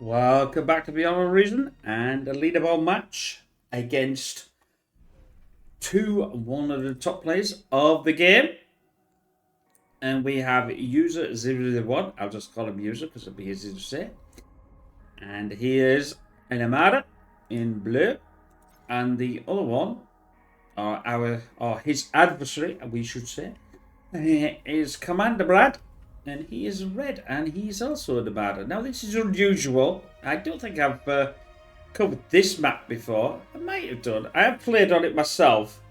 Welcome back to Beyond Reason and a leaderboard match against one of the top players of the game. And we have user 001. I'll just call him user because it'll be easy to say. And he is an Amada in blue. And the other one, or his adversary, we should say, is Commander Brad. And he is red, and he's also a Nevada. Now, this is unusual. I don't think I've covered this map before. I might have done. I have played on it myself.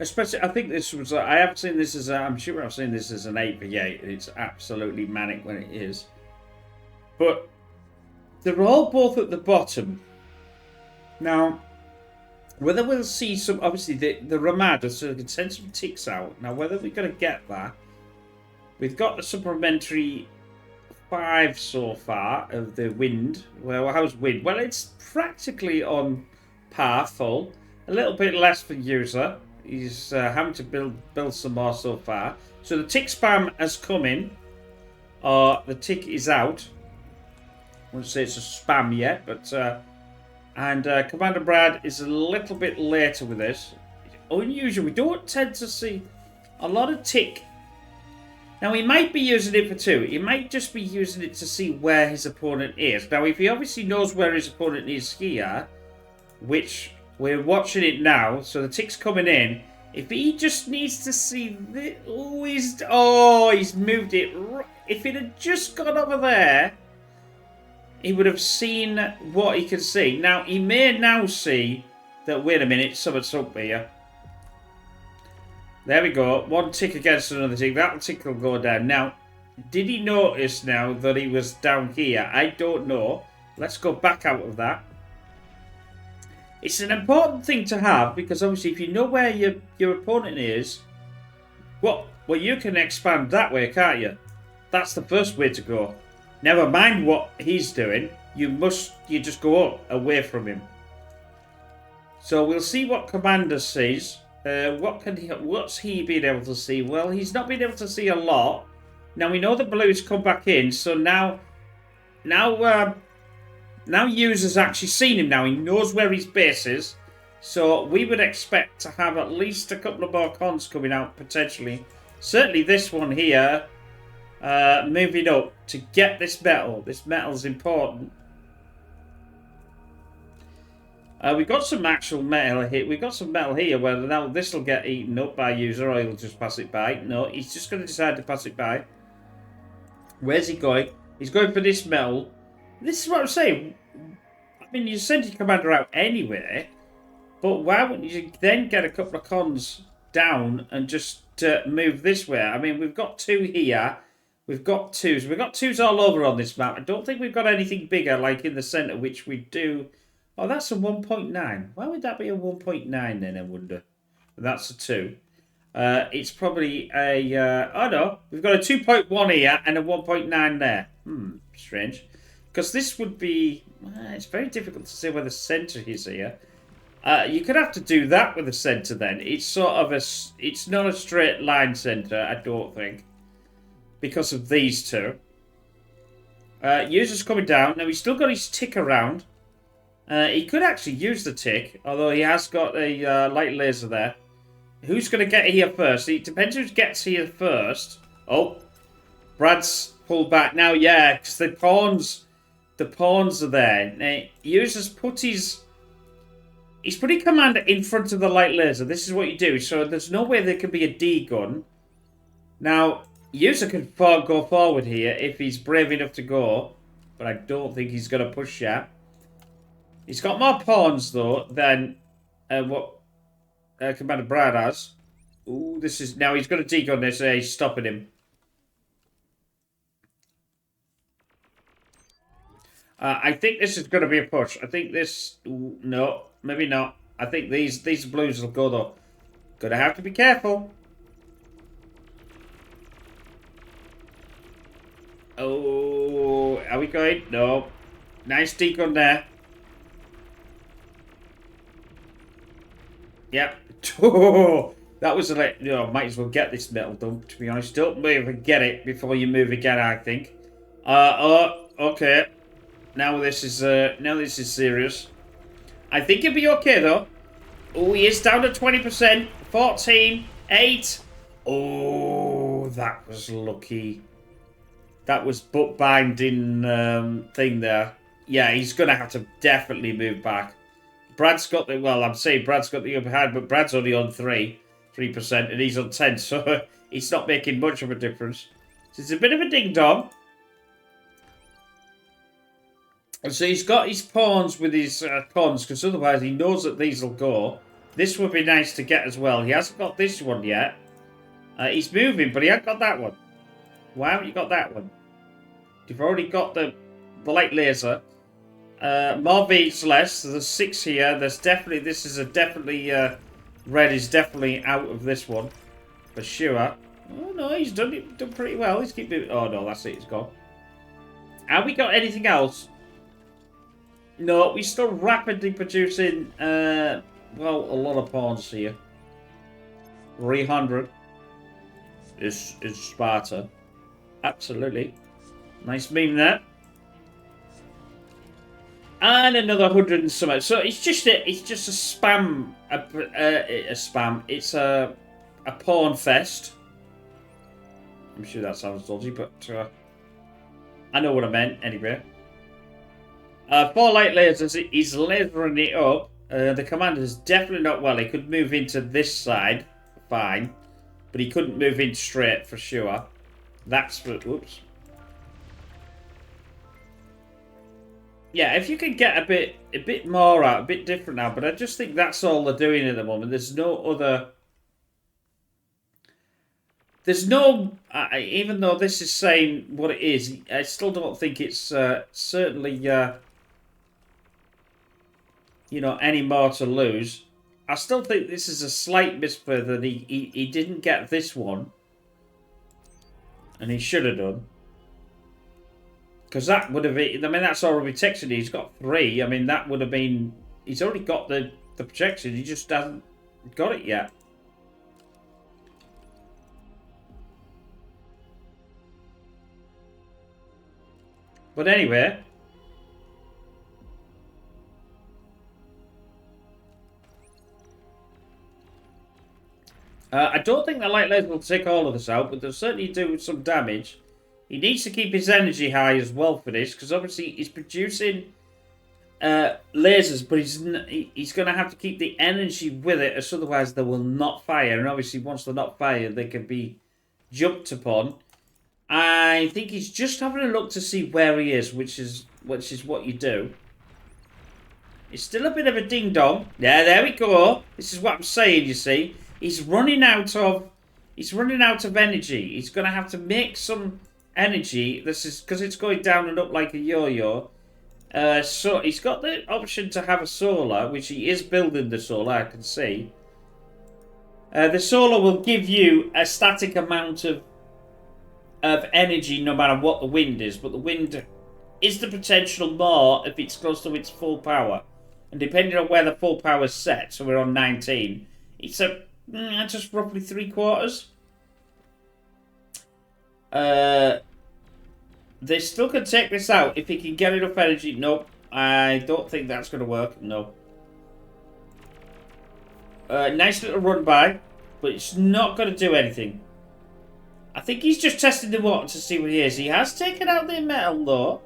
Especially, I think this was. I have seen this as. I'm sure I've seen this as an 8v8. It's absolutely manic when it is. But they're all both at the bottom. Now, whether we'll see some. Obviously, the Ramada, so we can send some ticks out. Now, whether we're going to get that. We've got the supplementary 5 so far of the wind. Well, how's wind? Well, it's practically on par full. A little bit less for user. He's having to build some more so far. So the tick spam has come in. The tick is out. I wouldn't say it's a spam yet, but Commander Brad is a little bit later with this. It's unusual. We don't tend to see a lot of tick. Now, he might be using it for 2. He might just be using it to see where his opponent is. Now, if he obviously knows where his opponent is here, which we're watching it now, so the tick's coming in. If he just needs to see... he's moved it. If it had just gone over there, he would have seen what he could see. Now, he may now see that, wait a minute, something's up here. There we go. One tick against another tick. That tick will go down. Now, did he notice now that he was down here? I don't know. Let's go back out of that. It's an important thing to have because obviously if you know where your opponent is, well, you can expand that way, can't you? That's the first way to go. Never mind what he's doing. You just go up away from him. So we'll see what Commander sees. What's he been able to see? Well, he's not been able to see a lot. Now we know the blue's come back in, so now user's actually seen him now. He knows where his base is. So we would expect to have at least a couple of more cons coming out potentially. Certainly this one here, moving up to get this metal. This metal's important. We've got some actual metal here. We've got some metal here where now this will get eaten up by user or he'll just pass it by. No, he's just going to decide to pass it by. Where's he going? He's going for this metal. This is what I'm saying. I mean, you send your commander out anyway, but why wouldn't you then get a couple of cons down and just move this way? I mean, we've got 2 here. We've got 2s. We've got 2s all over on this map. I don't think we've got anything bigger like in the centre, which we do... Oh, that's a 1.9. Why would that be a 1.9 then, I wonder? That's a 2. It's probably a... oh, no. We've got a 2.1 here and a 1.9 there. Strange. Because this would be... it's very difficult to say where the centre is here. You could have to do that with the centre then. It's sort of a... It's not a straight line centre, I don't think. Because of these 2. User's coming down. Now, he's still got his tick around. He could actually use the tick, although he has got a light laser there. Who's going to get here first? It depends who gets here first. Oh, Brad's pulled back. Now, yeah, because the pawns are there. Now, user's put he's putting commander in front of the light laser. This is what you do. So there's no way there can be a D gun. Now, user can go forward here if he's brave enough to go, but I don't think he's going to push yet. He's got more pawns, though, than what Commander Brad has. Ooh, this is... Now, he's got a degun this. He's stopping him. I think this is going to be a push. I think this... Ooh, no, maybe not. I think these blues will go, though. Gonna have to be careful. Oh, are we going? No. Nice degun there. Yep. That was like, might as well get this metal dump, to be honest. Don't move and get it before you move again, I think. okay. Now this is serious. I think he'll be okay though. Oh, he is down to 20%. 14, 8. Oh, that was lucky. That was bookbinding thing there. Yeah, he's going to have to definitely move back. Brad's got the... Well, I'm saying Brad's got the upper hand, but Brad's only on 3%, and he's on 10, so it's not making much of a difference. So it's a bit of a ding-dong. And so he's got his pawns with his cons, because otherwise he knows that these will go. This would be nice to get as well. He hasn't got this one yet. He's moving, but he hasn't got that one. Why haven't you got that one? You've already got the light laser. More V's less. So there's 6 here. There's definitely... This is a definitely... red is definitely out of this one. For sure. Oh, no, he's done pretty well. He's keeping... Oh, no, that's it. It's gone. Have we got anything else? No, we're still rapidly producing... well, a lot of pawns here. 300 is Sparta. Absolutely. Nice meme there. And another 100 and something. So it's just a spam. A spam. It's a pawn fest. I'm sure that sounds dodgy, but I know what I meant anyway. 4 light lasers. He's lasering it up. The commander's definitely not well. He could move into this side, fine, but he couldn't move in straight for sure. That's for whoops. Yeah, if you can get a bit more out, a bit different now, but I just think that's all they're doing at the moment. There's no other. There's no, even though this is saying what it is, I still don't think it's certainly, you know, any more to lose. I still think this is a slight misplay that he didn't get this one, and he should have done. Because that would have been, I mean, that's already protection. He's got 3. I mean, that would have been, he's already got the protection. He just hasn't got it yet. But anyway. I don't think the light laser will take all of this out, but they'll certainly do some damage. He needs to keep his energy high as well for this, because obviously he's producing lasers, but he's going to have to keep the energy with it, as otherwise they will not fire. And obviously once they're not fired, they can be jumped upon. I think he's just having a look to see where he is, which is what you do. It's still a bit of a ding-dong. Yeah, there we go. This is what I'm saying, you see. He's running out of energy. He's going to have to make some energy. This is because it's going down and up like a yo-yo. So he's got the option to have a solar, which he is building the solar, I can see. The solar will give you a static amount of energy no matter what the wind is, but the wind is the potential more if it's close to its full power. And depending on where the full power is set, so we're on 19, it's just roughly 3/4. They still can take this out if he can get enough energy. Nope, I don't think that's going to work. No. Nice little run by, but it's not going to do anything. I think he's just testing the water to see what he is. He has taken out the metal though.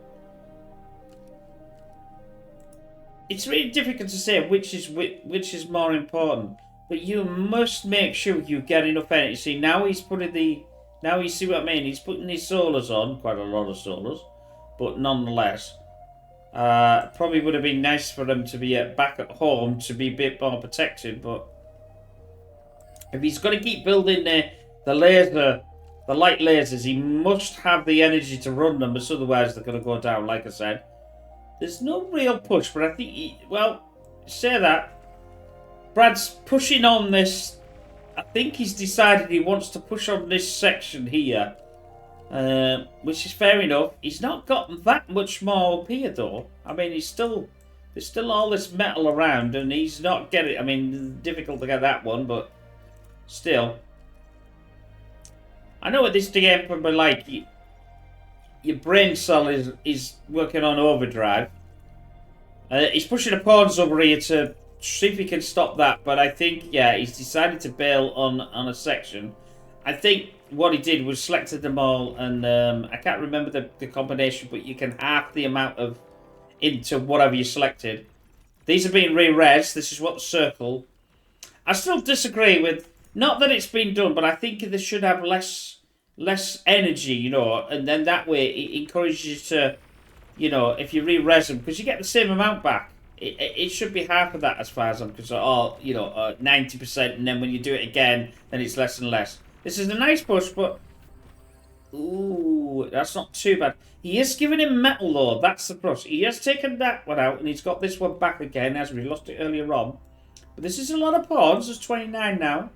It's really difficult to say which is more important. But you must make sure you get enough energy. See, now he's putting the... Now you see what I mean? He's putting his solars on. Quite a lot of solars. But nonetheless. Probably would have been nice for them to be back at home to be a bit more protected. But if he's going to keep building the laser... The light lasers, he must have the energy to run them. Because otherwise they're going to go down, like I said. There's no real push. But I think... well, say that. Brad's pushing on this. I think he's decided he wants to push on this section here. Which is fair enough. He's not got that much more up here though. I mean, there's still all this metal around and he's not getting... I mean, difficult to get that one, but still. I know what this game can be like. your brain cell is working on overdrive. He's pushing the pawns over here to see if he can stop that, but I think, yeah, he's decided to bail on a section. I think what he did was selected them all, and I can't remember the combination, but you can half the amount of into whatever you selected. These are being re-res. This is what the circle. I still disagree with, not that it's been done, but I think they should have less energy, you know, and then that way it encourages you to, you know, if you re-res them, because you get the same amount back. It should be half of that as far as I'm concerned, or, you know, 90%, and then when you do it again, then it's less and less. This is a nice push, but... Ooh, that's not too bad. He is giving him metal, though. That's the plus. He has taken that one out, and he's got this one back again, as we lost it earlier on. But this is a lot of pawns. There's 29 now.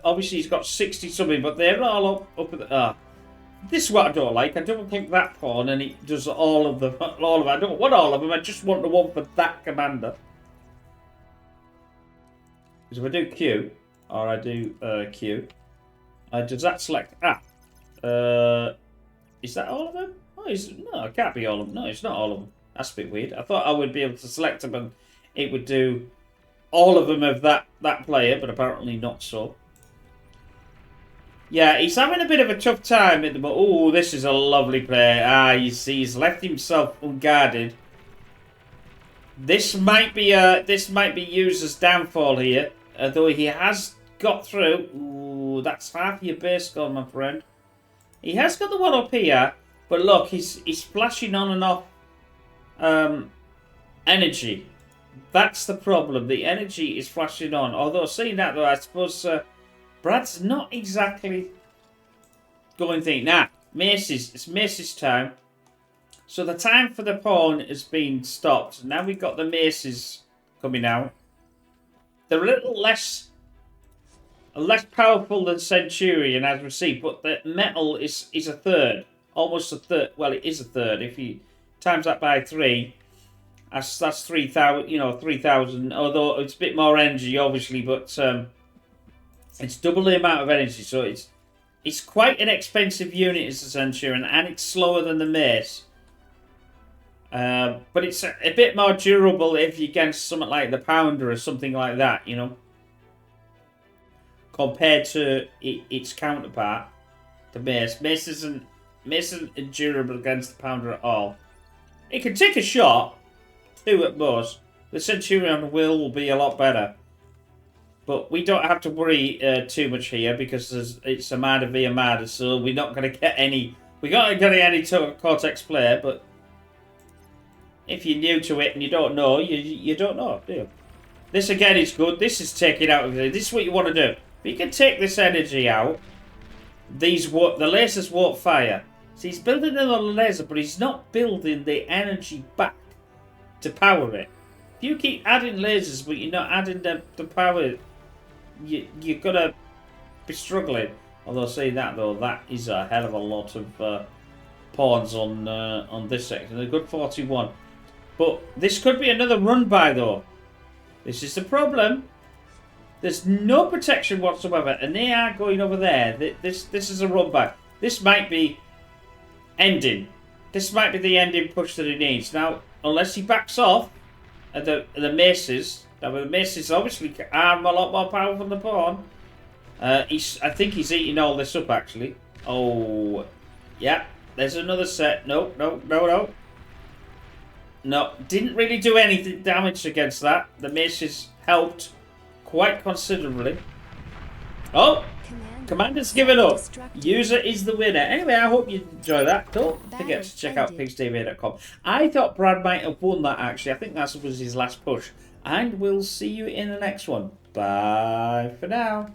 Obviously, he's got 60-something, but they're all up at the... This is what I don't like. I don't click that pawn, and it does all of them. All of them. I don't want all of them. I just want the one for that commander. Because if I do Q, or I do Q... does that select... is that all of them? Oh, no, it can't be all of them. No, it's not all of them. That's a bit weird. I thought I would be able to select them and it would do all of them of that player, but apparently not so. Yeah, he's having a bit of a tough time at the moment. Oh, this is a lovely player. You see, he's left himself unguarded. This might be used as downfall here, although he has got through. Ooh, that's half your base score, my friend. He has got the one up here, but look, he's flashing on and off energy. That's the problem. The energy is flashing on. Although, seeing that, though, I suppose Brad's not exactly going thing. Nah, Mace's. It's Mace's time. So the time for the pawn has been stopped. Now we've got the Maces coming out. They're a little less powerful than Centurion, as we see, but the metal is a third. Almost a third. Well, it is a third. If you times that by 3, that's 3,000, you know, 3,000, although it's a bit more energy, obviously, but it's double the amount of energy, so it's quite an expensive unit as a Centurion, and it's slower than the Mace. But it's a bit more durable if you're against something like the Pounder or something like that, you know, compared to its counterpart, the Mace. Mace isn't durable against the Pounder at all. It can take a shot, 2 at most. The Centurion will be a lot better. But we don't have to worry too much here because it's Armada v Armada, so we're not going to get any... We're not going to get any Cortex player, but if you're new to it and you don't know, you don't know, do you? This again is good. This is taking out of it. This is what you want to do. If you can take this energy out, the lasers won't fire. So he's building another laser, but he's not building the energy back to power it. If you keep adding lasers, but you're not adding the power, you're going to be struggling. Although, saying that, though, that is a hell of a lot of pawns on this section. A good 41. But this could be another run by, though. This is the problem. There's no protection whatsoever, and they are going over there. This is a run by. This might be ending. This might be the ending push that he needs. Now, unless he backs off at the Maces. Now, the Maces obviously are a lot more powerful than the pawn. I think he's eating all this up, actually. Oh, yeah. There's another set. No. No, didn't really do anything damage against that. The Maces helped quite considerably. Oh, Commander's given up. User is the winner. Anyway, I hope you enjoy that. Don't forget to check out pigstv.com. I thought Brad might have won that, actually. I think that was his last push. And we'll see you in the next one. Bye for now.